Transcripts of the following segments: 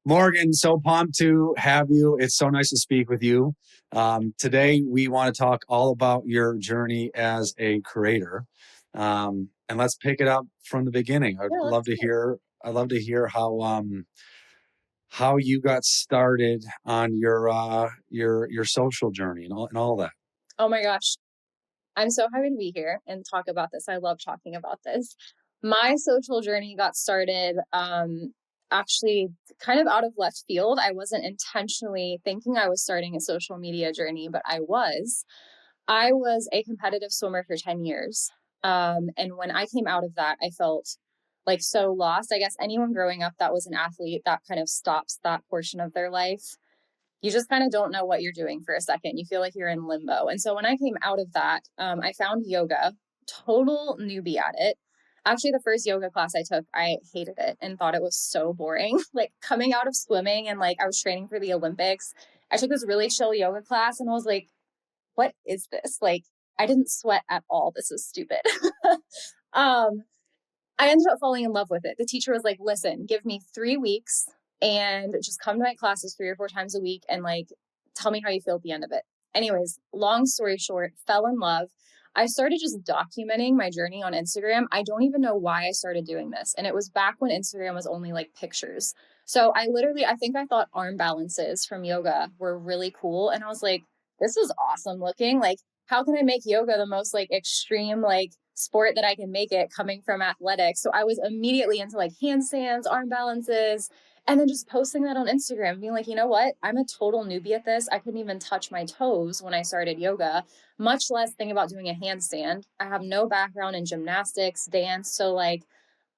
Morgan, so pumped to have you. It's so nice to speak with you. Today, we want to talk all about your journey as a creator, and let's pick it up from the beginning. I'd Yeah, love let's to do it. hear. I'd love to hear how you got started on your social journey and all that. Oh my gosh. I'm so happy to be here and talk about this. I love talking about this. My social journey got started actually kind of out of left field. I wasn't intentionally thinking I was starting a social media journey, but I was. I was a competitive swimmer for 10 years. And when I came out of that, I felt like so lost. I guess anyone growing up that was an athlete, that kind of stops that portion of their life. You just kind of don't know what you're doing for a second. You feel like you're in limbo. And so when I came out of that, I found yoga, total newbie at it. Actually, the first yoga class I took, I hated it and thought it was so boring. Like coming out of swimming and like I was training for the Olympics, I took this really chill yoga class and I was like, what is this? Like, I didn't sweat at all. This is stupid. um, I ended up falling in love with it. The teacher was like, listen, give me 3 weeks and just come to my classes 3 or 4 times a week and like tell me how you feel at the end of it. Anyways, long story short, fell in love. I started just documenting my journey on Instagram. I don't even know why I started doing this. And it was back when Instagram was only like pictures. So I think I thought arm balances from yoga were really cool. And I was like, this is awesome looking. Like, how can I make yoga the most like extreme, like sport that I can make it coming from athletics? So I was immediately into like handstands, arm balances, and then just posting that on Instagram, being like, you know what? I'm a total newbie at this. I couldn't even touch my toes when I started yoga, much less think about doing a handstand. I have no background in gymnastics, dance. So like,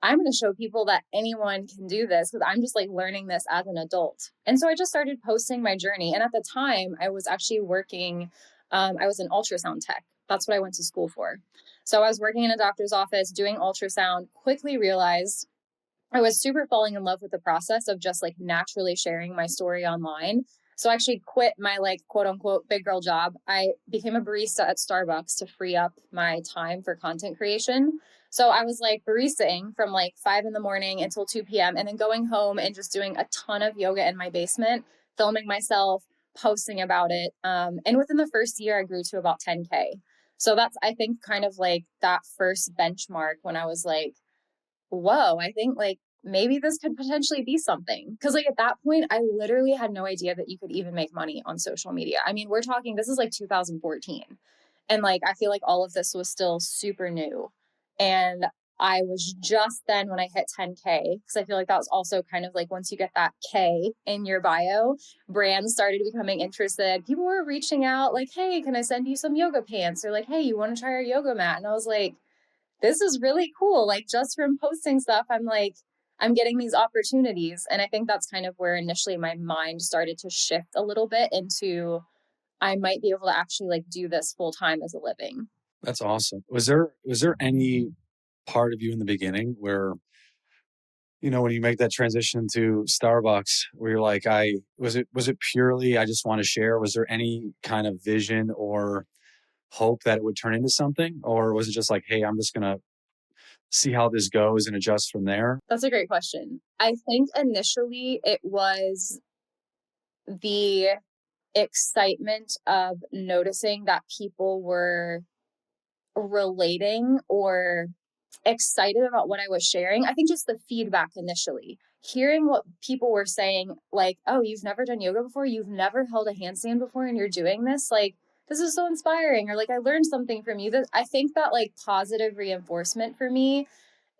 I'm going to show people that anyone can do this because I'm just like learning this as an adult. And so I just started posting my journey. And at the time, I was actually working, I was an ultrasound tech. That's what I went to school for. So I was working in a doctor's office doing ultrasound, quickly realized I was super falling in love with the process of just like naturally sharing my story online. So I actually quit my like quote unquote big girl job. I became a barista at Starbucks to free up my time for content creation. So I was like baristaing from like 5 in the morning until 2 p.m. and then going home and just doing a ton of yoga in my basement, filming myself, posting about it. And within the first year, I grew to about 10K. So that's, I think, kind of like that first benchmark when I was like, whoa, I think like maybe this could potentially be something. Cause like at that point, I literally had no idea that you could even make money on social media. I mean, we're talking, this is like 2014. And like, I feel like all of this was still super new. And I was just then when I hit 10K, because I feel like that was also kind of like once you get that K in your bio, brands started becoming interested. People were reaching out like, hey, can I send you some yoga pants? Or like, hey, you want to try our yoga mat? And I was like, this is really cool. Like just from posting stuff, I'm like, I'm getting these opportunities. And I think that's kind of where initially my mind started to shift a little bit into I might be able to actually like do this full time as a living. That's awesome. Was there any part of you in the beginning where when you make that transition to Starbucks, where you're like, was it purely I just want to share? Was there any kind of vision or hope that it would turn into something, or was it just like, hey, I'm just gonna see how this goes and adjust from there? That's a great question. I think initially it was the excitement of noticing that people were relating or excited about what I was sharing. I think just the feedback initially, hearing what people were saying, like, oh, you've never done yoga before, you've never held a handstand before, and you're doing this, like, this is so inspiring, or like, I learned something from you. That I think that like positive reinforcement for me,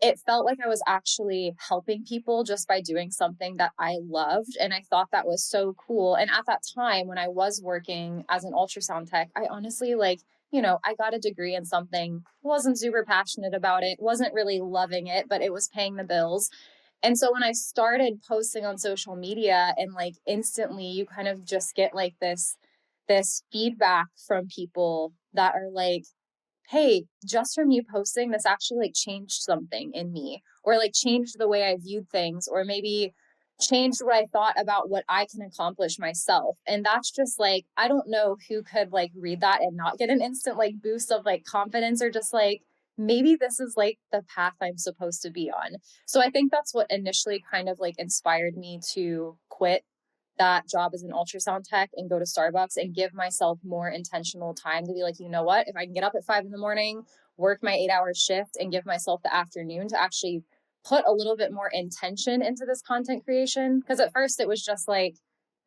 it felt like I was actually helping people just by doing something that I loved. And I thought that was so cool. And at that time, when I was working as an ultrasound tech, I honestly, like, I got a degree in something, wasn't super passionate about it, wasn't really loving it, but it was paying the bills. And so when I started posting on social media and like instantly you kind of just get like this feedback from people that are like, hey, just from you posting, this actually like changed something in me, or like changed the way I viewed things, or maybe changed what I thought about what I can accomplish myself. And that's just like, I don't know who could like read that and not get an instant like boost of like confidence, or just like, maybe this is like the path I'm supposed to be on. So I think that's what initially kind of like inspired me to quit that job as an ultrasound tech and go to Starbucks and give myself more intentional time to be like, you know what, if I can get up at 5 a.m, work my 8 hour shift and give myself the afternoon to actually put a little bit more intention into this content creation. Because at first it was just like,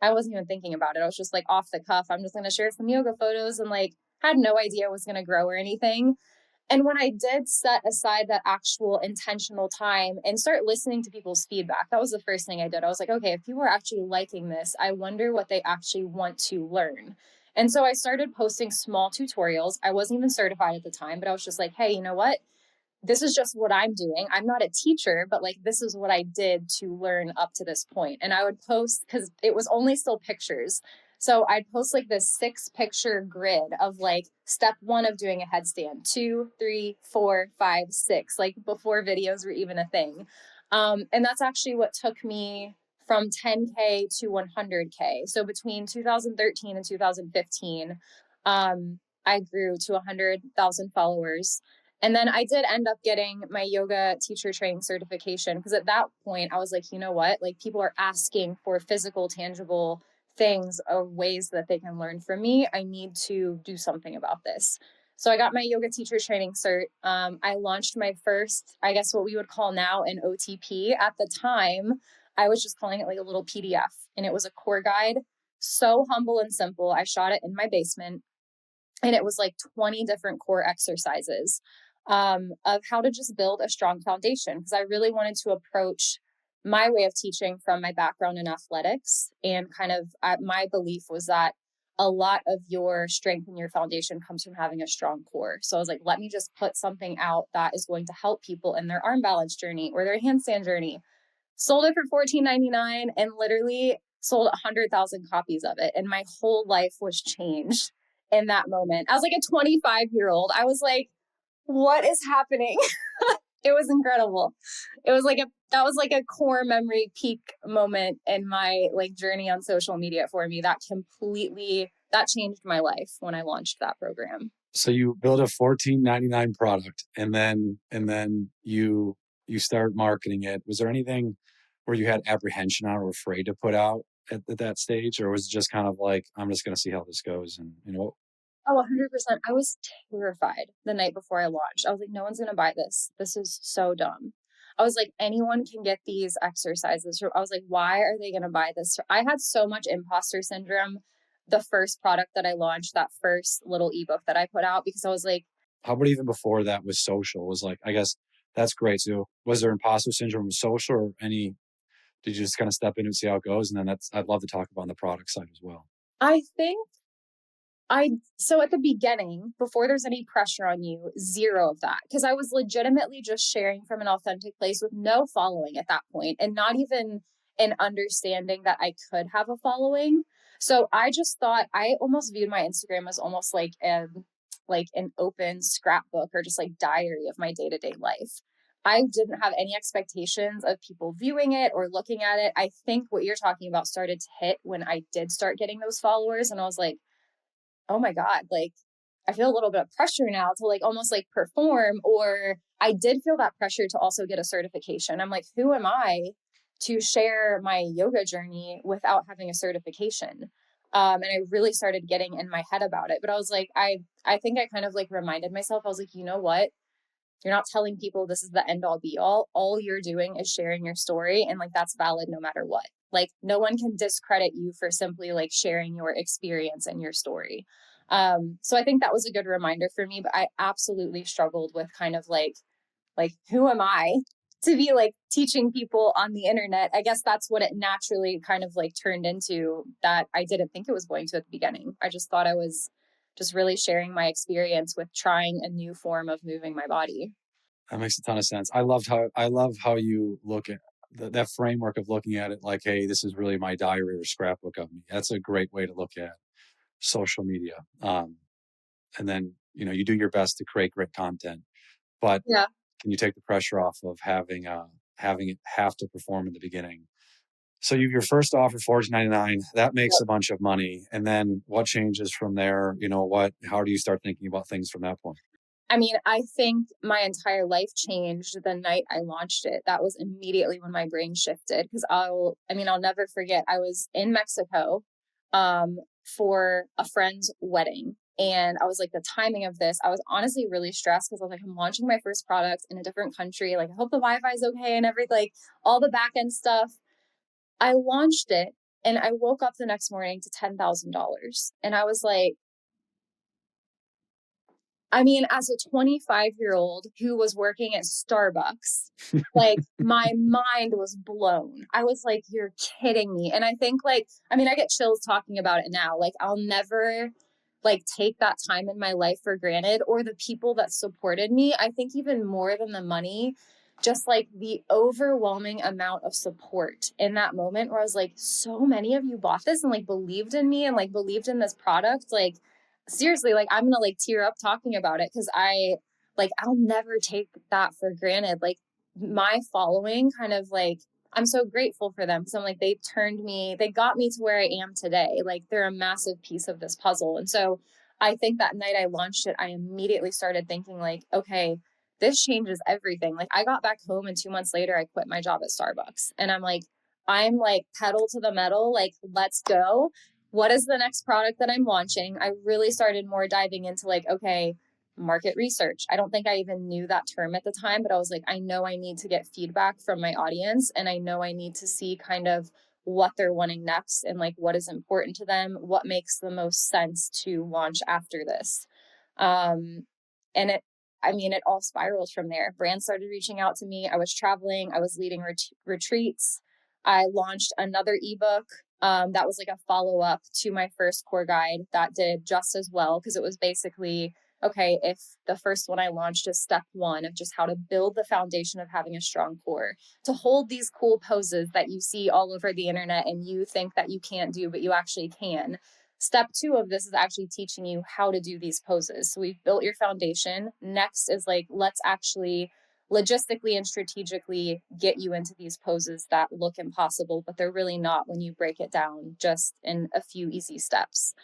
I wasn't even thinking about it. I was just like off the cuff. I'm just going to share some yoga photos and like had no idea it was going to grow or anything. And when I did set aside that actual intentional time and start listening to people's feedback, that was the first thing I did. I was like, okay, if people are actually liking this, I wonder what they actually want to learn. And so I started posting small tutorials. I wasn't even certified at the time, but I was just like, hey, you know what? This is just what I'm doing. I'm not a teacher, but like this is what I did to learn up to this point. And I would post because it was only still pictures. So I'd post like this 6 picture grid of like step one of doing a headstand, 2, 3, 4, 5, 6, like before videos were even a thing. And that's actually what took me from 10K to 100K. So between 2013 and 2015, I grew to 100,000 followers. And then I did end up getting my yoga teacher training certification because at that point I was like, you know what? Like people are asking for physical, tangible things or ways that they can learn from me. I need to do something about this. So I got my yoga teacher training cert. I launched my first, I guess what we would call now an OTP. At the time, I was just calling it like a little PDF, and it was a core guide. So humble and simple. I shot it in my basement, and it was like 20 different core exercises of how to just build a strong foundation, because I really wanted to approach my way of teaching from my background in athletics. And kind of my belief was that a lot of your strength and your foundation comes from having a strong core. So I was like, let me just put something out that is going to help people in their arm balance journey or their handstand journey. Sold it for $14.99 and literally sold 100,000 copies of it. And my whole life was changed in that moment. I was like a 25-year-old. I was like, what is happening? It was incredible. It was like that was like a core memory peak moment in my like journey on social media for me. That changed my life when I launched that program. So you build a $14.99 product, and then you start marketing it. Was there anything where you had apprehension on or afraid to put out at that stage, or was it just kind of like, I'm just going to see how this goes, and Oh, 100%. I was terrified the night before I launched. I was like, no one's going to buy this. This is so dumb. I was like, anyone can get these exercises. I was like, why are they going to buy this? I had so much imposter syndrome the first product that I launched, that first little ebook that I put out, because I was like, how about even before that with social? Was like, I guess that's great. So was there imposter syndrome with social, or any? Did you just kind of step in and see how it goes? And then I'd love to talk about on the product side as well. I think so at the beginning, before there's any pressure on you, zero of that. Because I was legitimately just sharing from an authentic place with no following at that point, and not even an understanding that I could have a following. So I just thought, I almost viewed my Instagram as almost like an open scrapbook or just like diary of my day-to-day life. I didn't have any expectations of people viewing it or looking at it. I think what you're talking about started to hit when I did start getting those followers, and I was like, oh my God, like I feel a little bit of pressure now to like almost like perform. Or I did feel that pressure to also get a certification. I'm like, who am I to share my yoga journey without having a certification? And I really started getting in my head about it. But I was like, I think I kind of like reminded myself, I was like, you know what? You're not telling people this is the end all be all. All you're doing is sharing your story. And like, that's valid no matter what. Like, no one can discredit you for simply like sharing your experience and your story. So I think that was a good reminder for me, but I absolutely struggled with kind of like, who am I to be like teaching people on the internet? I guess that's what it naturally kind of like turned into, that I didn't think it was going to at the beginning. I just thought I was just really sharing my experience with trying a new form of moving my body. That makes a ton of sense. I love how you look at that framework of looking at it like, hey, this is really my diary or scrapbook of me. That's a great way to look at social media. And then you do your best to create great content, but Yeah. can you take the pressure off of having it have to perform in the beginning? So your first offer, $14.99, that makes a bunch of money, and then what changes from there? How do you start thinking about things from that point? I mean, I think my entire life changed the night I launched it. That was immediately when my brain shifted because I'll never forget. I was in Mexico for a friend's wedding. And I was like, the timing of this, I was honestly really stressed because I was like, I'm launching my first product in a different country. Like, I hope the Wi-Fi is okay and everything, like all the back end stuff. I launched it and I woke up the next morning to $10,000. And I was like, I mean, as a 25-year-old who was working at Starbucks, like my mind was blown. I was like, you're kidding me. And I think like, I mean, I get chills talking about it now. Like I'll never like take that time in my life for granted or the people that supported me. I think even more than the money, just like the overwhelming amount of support in that moment where I was like, so many of you bought this and like believed in me and like believed in this product. Like seriously, like I'm gonna like tear up talking about it because I'll never take that for granted. Like my following kind of like I'm so grateful for them because I'm like they got me to where I am today. Like they're a massive piece of this puzzle. And so I think that night I launched it, I immediately started thinking like, okay, this changes everything. Like I got back home and 2 months later I quit my job at Starbucks. And I'm like pedal to the metal, like let's go. What is the next product that I'm launching? I really started more diving into like, okay, market research. I don't think I even knew that term at the time, but I was like, I know I need to get feedback from my audience and I know I need to see kind of what they're wanting next and like what is important to them, what makes the most sense to launch after this. Um, and it all spirals from there. Brands started reaching out to me. I was traveling, I was leading retreats. I launched another ebook that was like a follow up to my first core guide that did just as well because it was basically okay, if the first one I launched is step one of just how to build the foundation of having a strong core, to hold these cool poses that you see all over the internet and you think that you can't do, but you actually can. Step two of this is actually teaching you how to do these poses. So we've built your foundation. Next is like, let's actually logistically and strategically get you into these poses that look impossible, but they're really not when you break it down just in a few easy steps.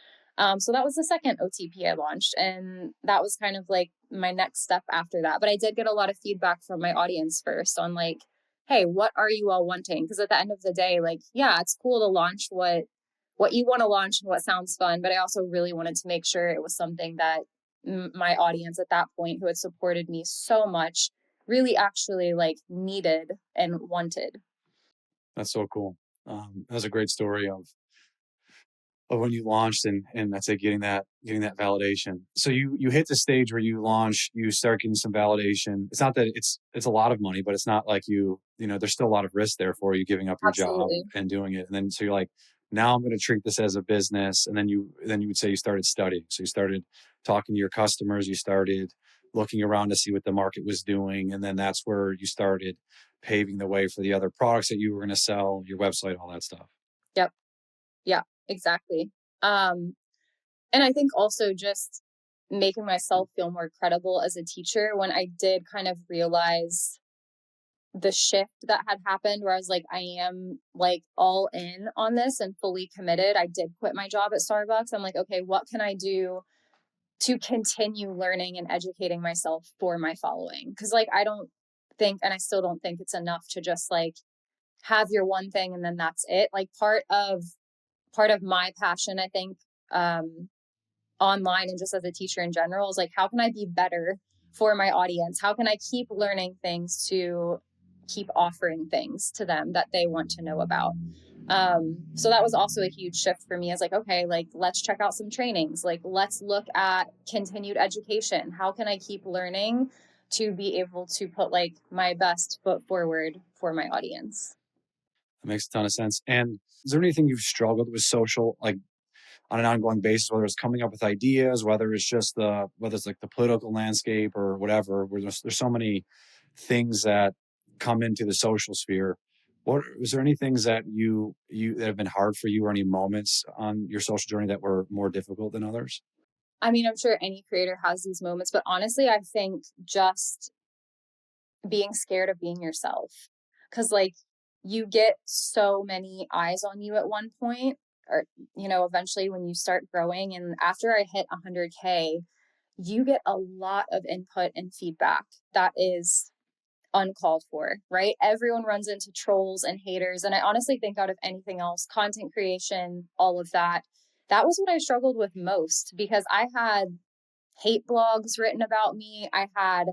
So that was the second OTP I launched. And that was kind of like my next step after that. But I did get a lot of feedback from my audience first on like, hey, what are you all wanting? Because at the end of the day, like, yeah, it's cool to launch what you want to launch and what sounds fun. But I also really wanted to make sure it was something that my audience at that point, who had supported me so much, really actually like needed and wanted. That's so cool. That was a great story of when you launched and I'd say getting that validation. So you hit the stage where you launch, you start getting some validation. It's not that it's a lot of money, but it's not like there's still a lot of risk there for you giving up your job Absolutely. and doing it. And then so you're like, now I'm going to treat this as a business. And then you would say you started studying. So you started talking to your customers, you started looking around to see what the market was doing. And then that's where you started paving the way for the other products that you were going to sell, your website, all that stuff. Yep. Yeah, exactly. Um, And I think also just making myself feel more credible as a teacher when I did kind of realize the shift that had happened where I was like, I am like all in on this and fully committed. I did quit my job at Starbucks. I'm like, okay, what can I do to continue learning and educating myself for my following? Because like, I don't think, and I still don't think it's enough to just like have your one thing and then that's it. Like part of my passion, I think, um, online and just as a teacher in general is like, how can I be better for my audience? How can I keep learning things to keep offering things to them that they want to know about? So that was also a huge shift for me. As like, okay, like let's check out some trainings. Like let's look at continued education. How can I keep learning to be able to put like my best foot forward for my audience? That makes a ton of sense. And is there anything you've struggled with social, like on an ongoing basis, whether it's coming up with ideas, whether it's like the political landscape or whatever, where there's so many things that come into the social sphere. What is there any things that you that have been hard for you or any moments on your social journey that were more difficult than others? I mean, I'm sure any creator has these moments, but honestly, I think just being scared of being yourself. Cause like you get so many eyes on you at one point, or, eventually when you start growing. And after I hit 100K, you get a lot of input and feedback that is uncalled for, right? Everyone runs into trolls and haters. And I honestly think out of anything else, content creation, all of that, that was what I struggled with most because I had hate blogs written about me. I had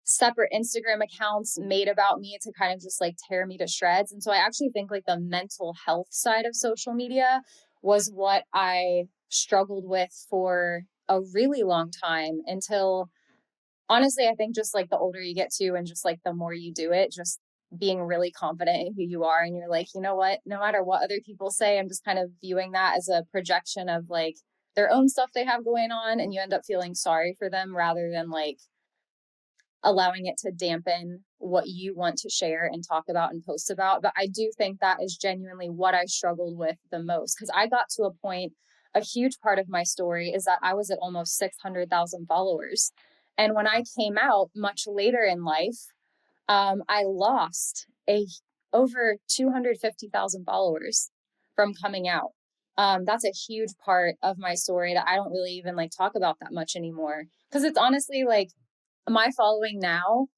separate Instagram accounts made about me to kind of just like tear me to shreds. And so I actually think like the mental health side of social media was what I struggled with for a really long time until honestly, I think just like the older you get to and just like the more you do it, just being really confident in who you are. And you're like, you know what, no matter what other people say, I'm just kind of viewing that as a projection of like their own stuff they have going on. And you end up feeling sorry for them rather than like allowing it to dampen what you want to share and talk about and post about. But I do think that is genuinely what I struggled with the most because I got to a point, a huge part of my story is that I was at almost 600,000 followers. And when I came out much later in life, I lost a over 250,000 followers from coming out. That's a huge part of my story that I don't really even like talk about that much anymore because it's honestly like my following now,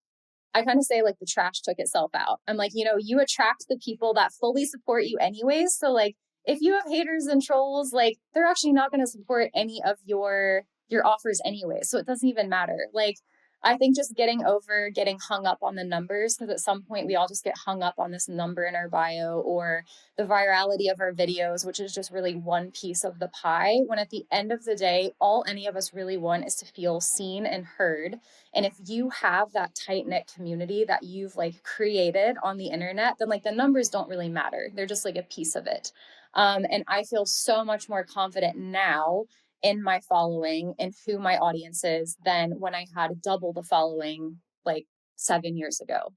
I kind of say like the trash took itself out. I'm like, you attract the people that fully support you anyways. So like if you have haters and trolls, like they're actually not going to support any of your offers anyway. So it doesn't even matter. Like I think just getting over getting hung up on the numbers, because at some point we all just get hung up on this number in our bio or the virality of our videos, which is just really one piece of the pie. When at the end of the day, all any of us really want is to feel seen and heard. And if you have that tight knit community that you've like created on the internet, then like the numbers don't really matter. They're just like a piece of it. And I feel so much more confident now in my following and who my audience is than when I had double the following like 7 years ago.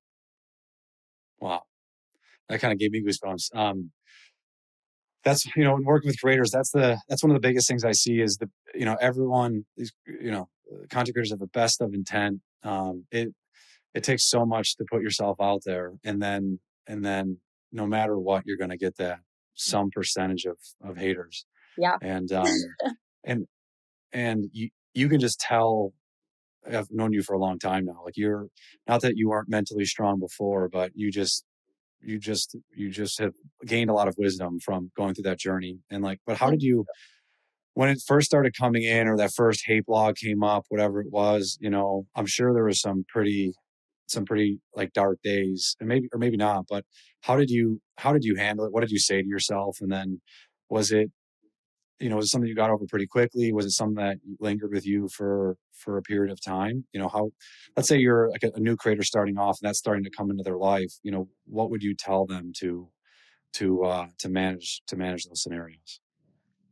Wow. That kind of gave me goosebumps. That's, when working with creators, that's one of the biggest things I see is everyone is, content creators have the best of intent. It takes so much to put yourself out there, and then no matter what, you're going to get that some percentage of haters, Yeah. and and you can just tell. I've known you for a long time now. Like, you're not that you weren't mentally strong before, but you just have gained a lot of wisdom from going through that journey. And like, but how did you, when it first started coming in, or that first hate blog came up, whatever it was, I'm sure there was some pretty like dark days, and maybe not, but how did you handle it? What did you say to yourself? And then was it, was it something you got over pretty quickly? Was it something that lingered with you for a period of time? How, let's say you're like a new creator starting off and that's starting to come into their life, what would you tell them to manage those scenarios?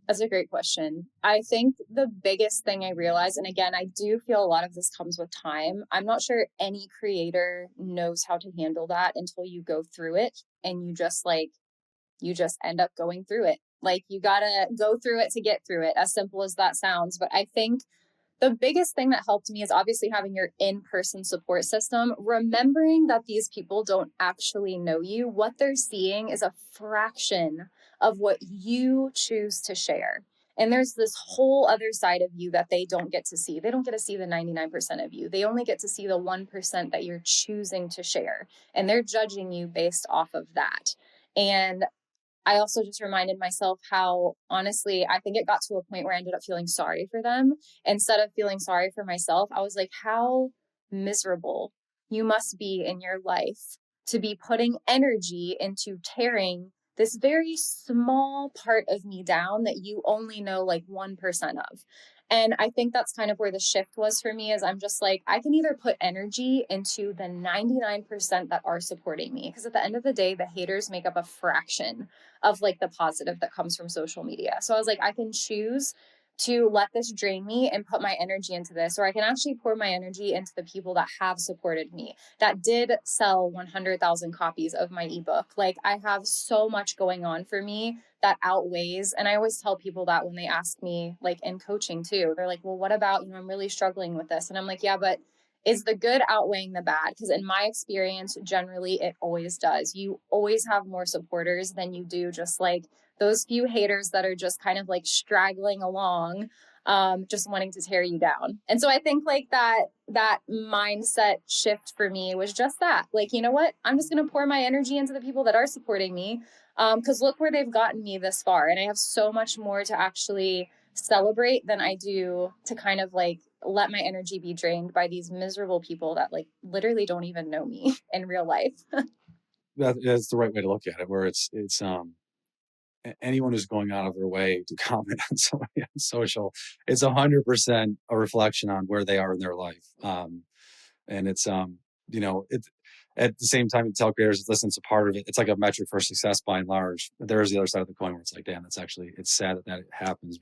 That's a great question. I think the biggest thing I realized, and again, I do feel a lot of this comes with time. I'm not sure any creator knows how to handle that until you go through it and you just end up going through it. Like you gotta go through it to get through it, as simple as that sounds. But I think the biggest thing that helped me is obviously having your in-person support system, remembering that these people don't actually know you. What they're seeing is a fraction of what you choose to share. And there's this whole other side of you that they don't get to see. They don't get to see the 99% of you. They only get to see the 1% that you're choosing to share. And they're judging you based off of that. And I also just reminded myself how, honestly, I think it got to a point where I ended up feeling sorry for them. Instead of feeling sorry for myself, I was like, how miserable you must be in your life to be putting energy into tearing this very small part of me down that you only know like 1% of. And I think that's kind of where the shift was for me is I'm just like, I can either put energy into the 99% that are supporting me. Because at the end of the day, the haters make up a fraction of like the positive that comes from social media. So I was like, I can choose to let this drain me and put my energy into this, or I can actually pour my energy into the people that have supported me, that did sell 100,000 copies of my ebook. Like I have so much going on for me that outweighs. And I always tell people that when they ask me, like in coaching too, they're like, well, what about, I'm really struggling with this. And I'm like, yeah, but is the good outweighing the bad? Because in my experience, generally, it always does. You always have more supporters than you do just like those few haters that are just kind of like straggling along. just wanting to tear you down. And so I think like that mindset shift for me was just that. Like, you know what? I'm just going to pour my energy into the people that are supporting me, because look where they've gotten me this far, and I have so much more to actually celebrate than I do to kind of like let my energy be drained by these miserable people that like literally don't even know me in real life. That's the right way to look at it, where anyone who's going out of their way to comment on somebody on social, it's 100% a reflection on where they are in their life. And it's, it, at the same time, you tell creators, listen, it's a part of it. It's like a metric for success by and large. There is the other side of the coin where it's like, damn, it's sad that it happens,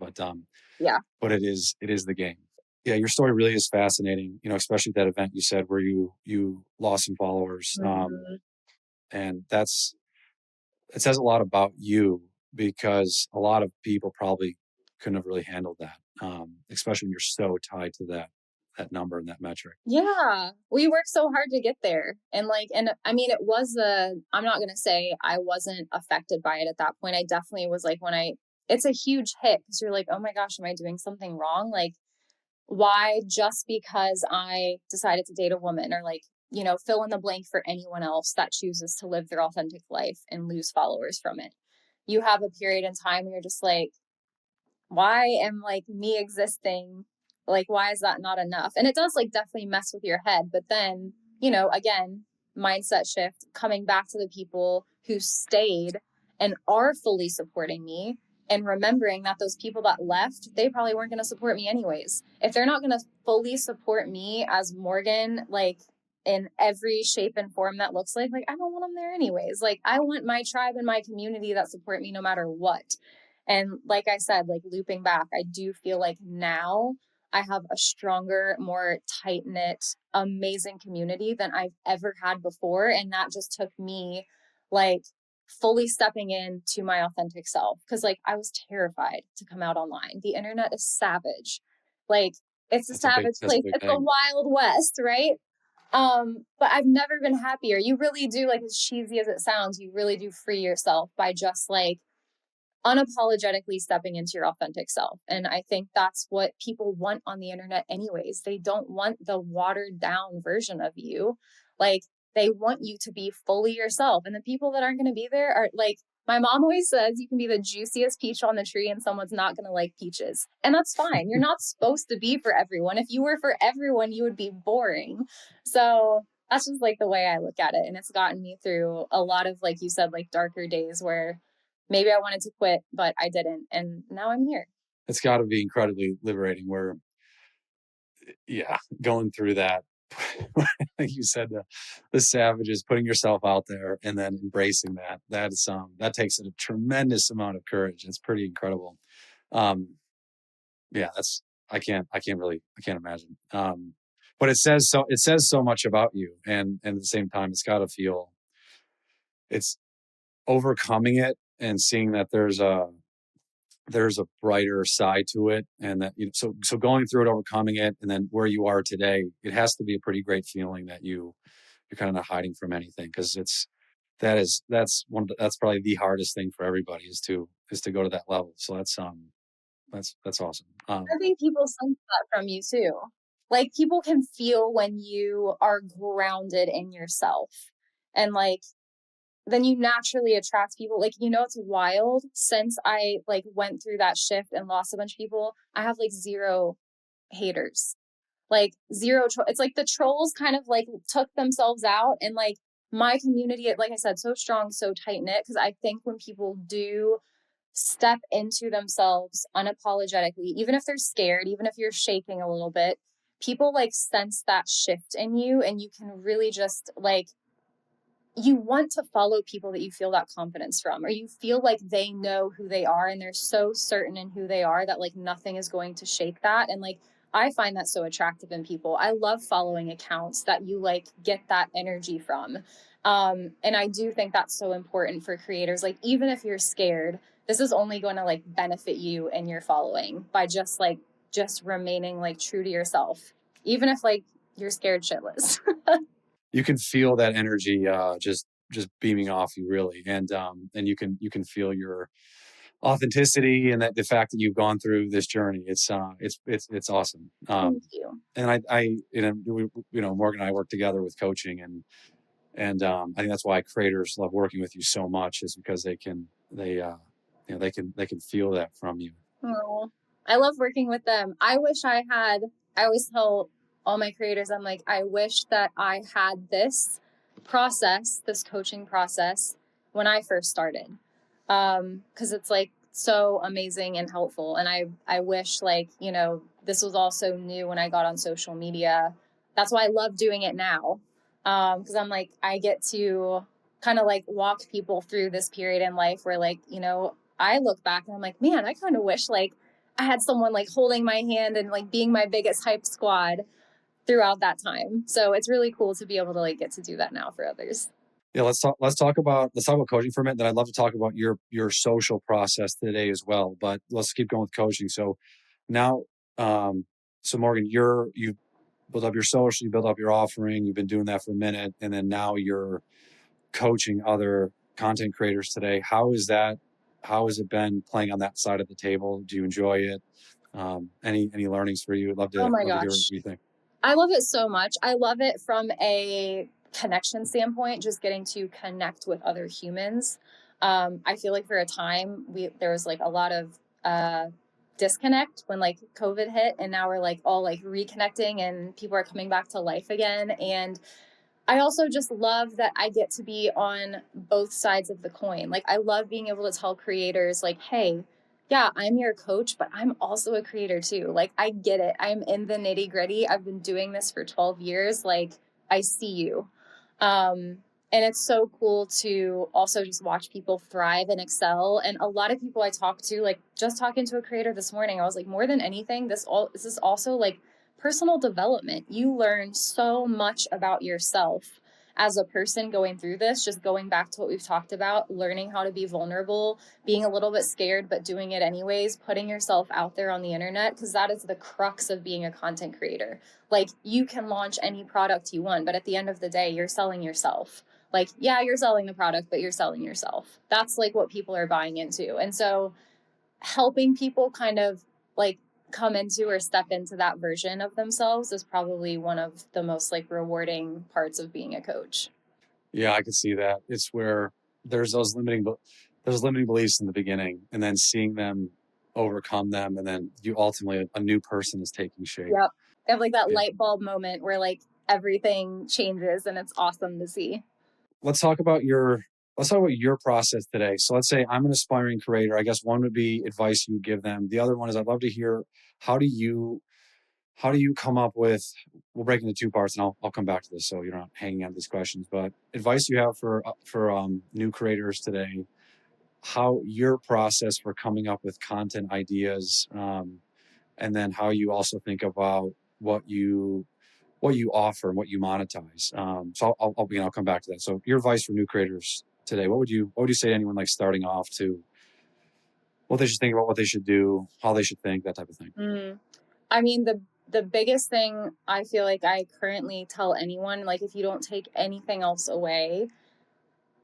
Yeah. but it is the game. Yeah. Your story really is fascinating, especially that event you said where you lost some followers. Mm-hmm. And it says a lot about you, because a lot of people probably couldn't have really handled that, especially when you're so tied to that number and that metric. Yeah, we worked so hard to get there. And like, and I mean, I'm not going to say I wasn't affected by it at that point. I definitely was like, it's a huge hit because you're like, oh my gosh, am I doing something wrong? Like, why just because I decided to date a woman, or like, fill in the blank for anyone else that chooses to live their authentic life and lose followers from it. You have a period in time where you're just like, why am like me existing, like why is that not enough? And it does like definitely mess with your head, but then again, mindset shift, coming back to the people who stayed and are fully supporting me, and remembering that those people that left, they probably weren't going to support me anyways. If they're not going to fully support me as Morgan, like in every shape and form that looks like I don't want them there anyways. Like I want my tribe and my community that support me no matter what. And like I said, like looping back, I do feel like now I have a stronger, more tight knit, amazing community than I've ever had before. And that just took me like fully stepping into my authentic self. Cause like I was terrified to come out online. The internet is savage. Like it's a savage That's a place. big It's the thing. Wild West, right? But I've never been happier. You really do, like as cheesy as it sounds, you really do free yourself by just like unapologetically stepping into your authentic self. And I think that's what people want on the internet anyways. They don't want the watered down version of you. Like they want you to be fully yourself. And the people that aren't going to be there are like, my mom always says you can be the juiciest peach on the tree and someone's not going to like peaches. And that's fine. You're not supposed to be for everyone. If you were for everyone, you would be boring. So that's just like the way I look at it. And it's gotten me through a lot of, like you said, like darker days where maybe I wanted to quit, but I didn't. And now I'm here. It's got to be incredibly liberating, where, yeah, going through that, like you said, the savages, putting yourself out there and then embracing that takes a tremendous amount of courage. It's pretty incredible. Um, yeah, I can't imagine. But it says so much about you, and at the same time, it's got to feel, it's overcoming it and seeing that there's a brighter side to it, and that, so going through it, overcoming it, and then where you are today, it has to be a pretty great feeling that you're kind of not hiding from anything, because that's probably the hardest thing for everybody, is to go to that level. So that's awesome. I think people sense that from you too. Like people can feel when you are grounded in yourself. And like then you naturally attract people. Like, it's wild. Since I like went through that shift and lost a bunch of people, I have like zero haters. Like zero. It's like the trolls kind of like took themselves out, and like my community, like I said, so strong, so tight knit. Because I think when people do step into themselves unapologetically, even if they're scared, even if you're shaking a little bit, people like sense that shift in you, and you can really just like, you want to follow people that you feel that confidence from, or you feel like they know who they are and they're so certain in who they are that like nothing is going to shake that. And like I find that so attractive in people. I love following accounts that you like get that energy from. And I do think that's so important for creators. Like even if you're scared, this is only going to like benefit you and your following by just remaining like true to yourself, even if like you're scared shitless. You can feel that energy, just beaming off you, really, and you can feel authenticity and that the fact that you've gone through this journey. It's awesome. Thank you. And Morgan and I work together with coaching, and I think that's why creators love working with you so much, is because they can feel that from you. Oh, I love working with them. I always tell all my creators, I'm like, I wish that I had this this coaching process when I first started. Cause it's like so amazing and helpful. And I wish like, this was also new when I got on social media. That's why I love doing it now. Cause I'm like, I get to kind of like walk people through this period in life where like, I look back and I'm like, man, I kind of wish like I had someone like holding my hand and like being my biggest hype squad throughout that time. So it's really cool to be able to like get to do that now for others. Yeah, let's talk about coaching for a minute. Then I'd love to talk about your social process today as well. But let's keep going with coaching. So now, so Morgan, you've built up your social, you built up your offering, you've been doing that for a minute, and then now you're coaching other content creators today. How is that? How has it been playing on that side of the table? Do you enjoy it? Any learnings for you? I'd Oh my love to hear what gosh. you think. I love it so much. I love it from a connection standpoint, just getting to connect with other humans. I feel like for a time there was like a lot of disconnect when like COVID hit, and now we're like all like reconnecting and people are coming back to life again. And I also just love that I get to be on both sides of the coin. Like, I love being able to tell creators, like, hey, yeah, I'm your coach, but I'm also a creator too. Like, I get it. I'm in the nitty gritty. I've been doing this for 12 years. Like, I see you. And it's so cool to also just watch people thrive and excel. And a lot of people I talk to, like just talking to a creator this morning, I was like, more than anything, this is also like personal development. You learn so much about yourself as a person going through this, just going back to what we've talked about, learning how to be vulnerable, being a little bit scared, but doing it anyways, putting yourself out there on the internet, because that is the crux of being a content creator. Like, you can launch any product you want, but at the end of the day, you're selling yourself. Like, yeah, you're selling the product, but you're selling yourself. That's like what people are buying into. And so helping people kind of like come into or step into that version of themselves is probably one of the most like rewarding parts of being a coach. Yeah, I can see that. It's where there's those limiting beliefs in the beginning, and then seeing them overcome them, and then you ultimately a new person is taking shape. Yep. They have like that Yeah. light bulb moment where like everything changes and it's awesome to see. Let's talk about your process today. So let's say I'm an aspiring creator. I guess one would be advice you would give them. The other one is I'd love to hear how do you come up with, we'll break into two parts, and I'll come back to this so you're not hanging on these questions, but advice you have for new creators today, how your process for coming up with content ideas, and then how you also think about what you offer and what you monetize. So I'll come back to that. So your advice for new creators today, what would you say to anyone like starting off, to what they should think about, what they should do, how they should think, that type of thing? I mean, the biggest thing I feel like I currently tell anyone, like, if you don't take anything else away,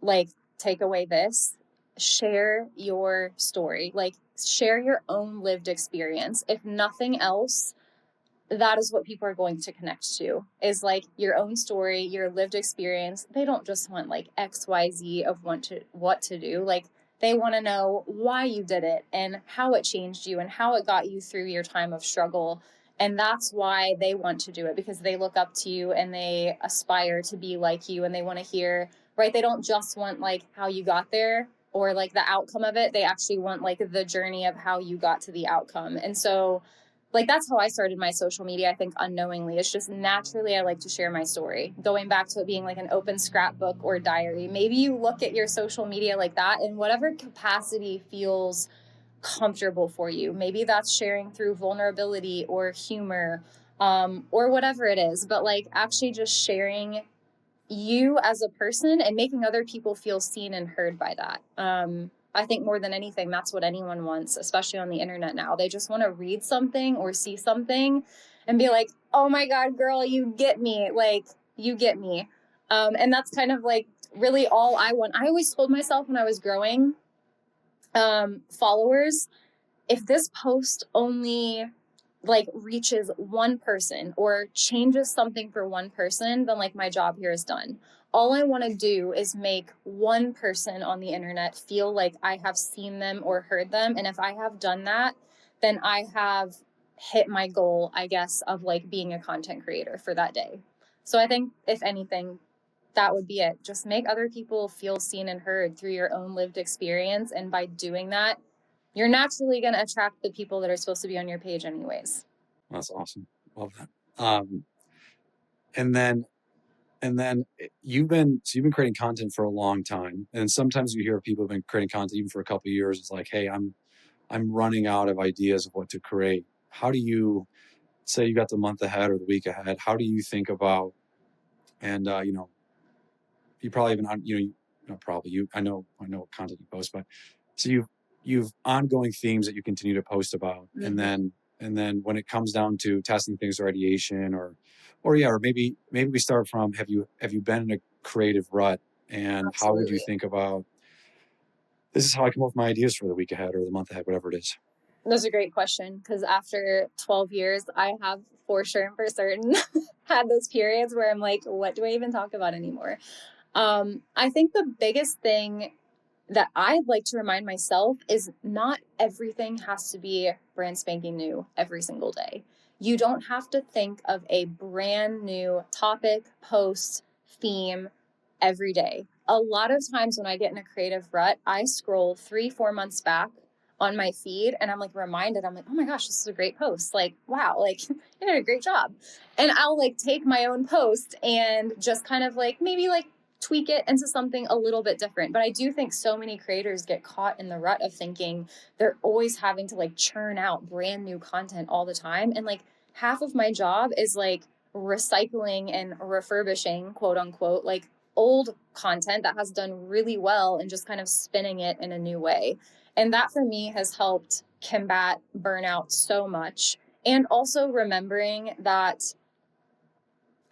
like, take away this, share your story, like, share your own lived experience. If nothing else, that is what people are going to connect to, is like your own story, your lived experience. They don't just want like XYZ of what to do. Like, they want to know why you did it and how it changed you and how it got you through your time of struggle. And that's why they want to do it, because they look up to you and they aspire to be like you, and they want to hear, right? They don't just want like how you got there or like the outcome of it. They actually want like the journey of how you got to the outcome. And so like, that's how I started my social media, I think, unknowingly. It's just naturally I like to share my story. Going back to it being like an open scrapbook or diary. Maybe you look at your social media like that in whatever capacity feels comfortable for you. Maybe that's sharing through vulnerability or humor, or whatever it is. But like, actually just sharing you as a person and making other people feel seen and heard by that. I think more than anything, that's what anyone wants, especially on the internet now. They just want to read something or see something and be like, oh my God, girl, you get me. Like, you get me. And that's kind of like really all I want. I always told myself when I was growing, Followers, if this post only like reaches one person or changes something for one person, then like my job here is done. All I want to do is make one person on the internet feel like I have seen them or heard them. And if I have done that, then I have hit my goal, I guess, of like being a content creator for that day. So I think if anything, that would be it. Just make other people feel seen and heard through your own lived experience. And by doing that, you're naturally going to attract the people that are supposed to be on your page anyways. That's awesome. Love that. And then you've been creating content for a long time, and sometimes you hear people have been creating content even for a couple of years. It's like, hey, I'm running out of ideas of what to create. How do you say you got the month ahead or the week ahead? How do you think about, and you probably even not probably you I know what content you post, but so you've ongoing themes that you continue to post about, and then when it comes down to testing things or ideation or yeah, or maybe we start from have you been in a creative rut, and how would you Absolutely. think about this is how I come up with my ideas for the week ahead or the month ahead, whatever it is. That's a great question because after 12 years, I have for sure and for certain had those periods where I'm like, what do I even talk about anymore? I think the biggest thing that I'd like to remind myself is not everything has to be brand spanking new every single day. You don't have to think of a brand new topic, post, theme every day. A lot of times when I get in a creative rut, I scroll 3-4 months back on my feed and I'm like reminded, I'm like, oh my gosh, this is a great post. Like, wow, like you did a great job. And I'll like take my own post and just kind of like maybe like tweak it into something a little bit different. But I do think so many creators get caught in the rut of thinking they're always having to like churn out brand new content all the time. And like half of my job is like recycling and refurbishing, quote unquote, like old content that has done really well and just kind of spinning it in a new way. And that for me has helped combat burnout so much. And also remembering that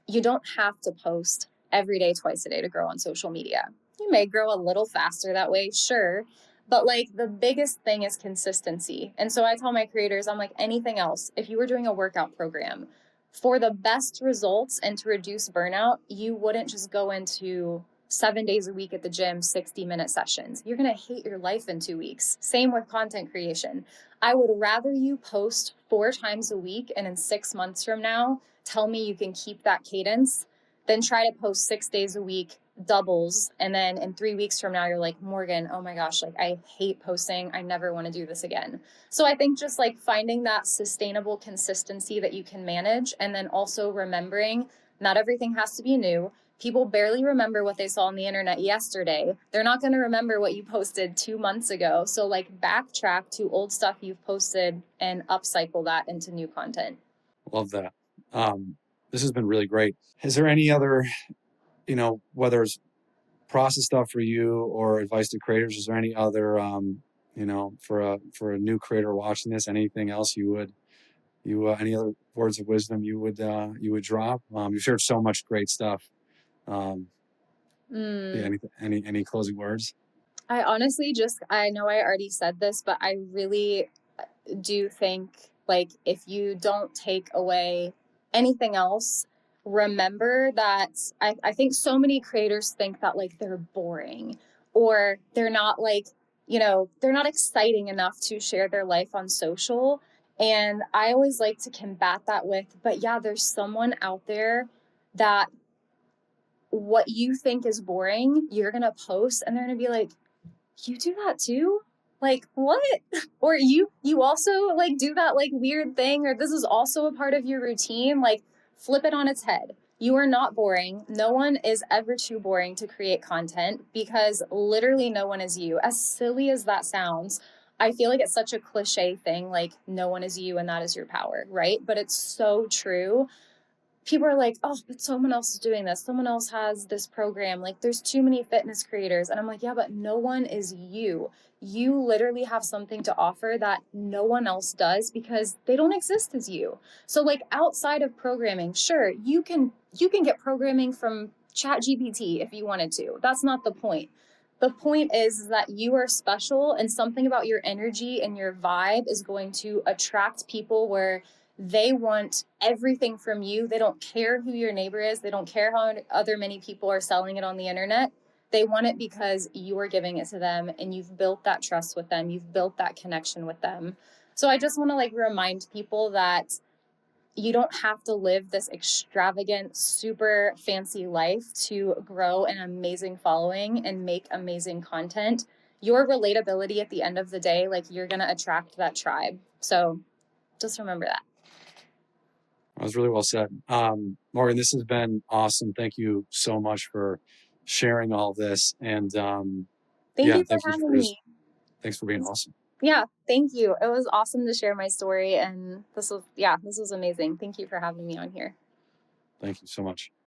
you don't have to post every day, twice a day to grow on social media. You may grow a little faster that way, sure. But like the biggest thing is consistency. And so I tell my creators, I'm like, anything else, if you were doing a workout program, for the best results and to reduce burnout, you wouldn't just go into 7 days a week at the gym, 60-minute sessions. You're going to hate your life in 2 weeks. Same with content creation. I would rather you post 4 times a week and in 6 months from now, tell me you can keep that cadence, then try to post 6 days a week, doubles. And then in 3 weeks from now, you're like, Morgan, oh my gosh, like I hate posting. I never want to do this again. So I think just like finding that sustainable consistency that you can manage. And then also remembering not everything has to be new. People barely remember what they saw on the internet yesterday. They're not going to remember what you posted 2 months ago. So like backtrack to old stuff you've posted and upcycle that into new content. Love that. This has been really great. Is there any other, whether it's process stuff for you or advice to creators, is there any other, for a new creator watching this, anything else any other words of wisdom you would drop? You shared so much great stuff. Yeah, any closing words? I honestly I know I already said this, but I really do think like if you don't take away anything else, remember that I think so many creators think that like they're boring or they're not like, they're not exciting enough to share their life on social. And I always like to combat that with, but yeah, there's someone out there that what you think is boring, you're going to post and they're going to be like, you do that too? Like what? Or you also like do that like weird thing, or this is also a part of your routine. Like flip it on its head. You are not boring. No one is ever too boring to create content because literally no one is you. As silly as that sounds, I feel like it's such a cliche thing, like no one is you and that is your power, right? But it's so true. People are like, oh, but someone else is doing this. Someone else has this program. Like, there's too many fitness creators. And I'm like, yeah, but no one is you. You literally have something to offer that no one else does because they don't exist as you. So, like, outside of programming, sure, you can get programming from Chat GPT if you wanted to. That's not the point. The point is that you are special, and something about your energy and your vibe is going to attract people where they want everything from you. They don't care who your neighbor is. They don't care how other many people are selling it on the internet. They want it because you are giving it to them, and you've built that trust with them. You've built that connection with them. So I just want to like remind people that you don't have to live this extravagant, super fancy life to grow an amazing following and make amazing content. Your relatability at the end of the day, like you're going to attract that tribe. So just remember that. That was really well said. Morgan, this has been awesome. Thank you so much for sharing all this. And Thank yeah, you for having me. thanks for being awesome. Yeah, thank you. It was awesome to share my story. And this was amazing. Thank you for having me on here. Thank you so much.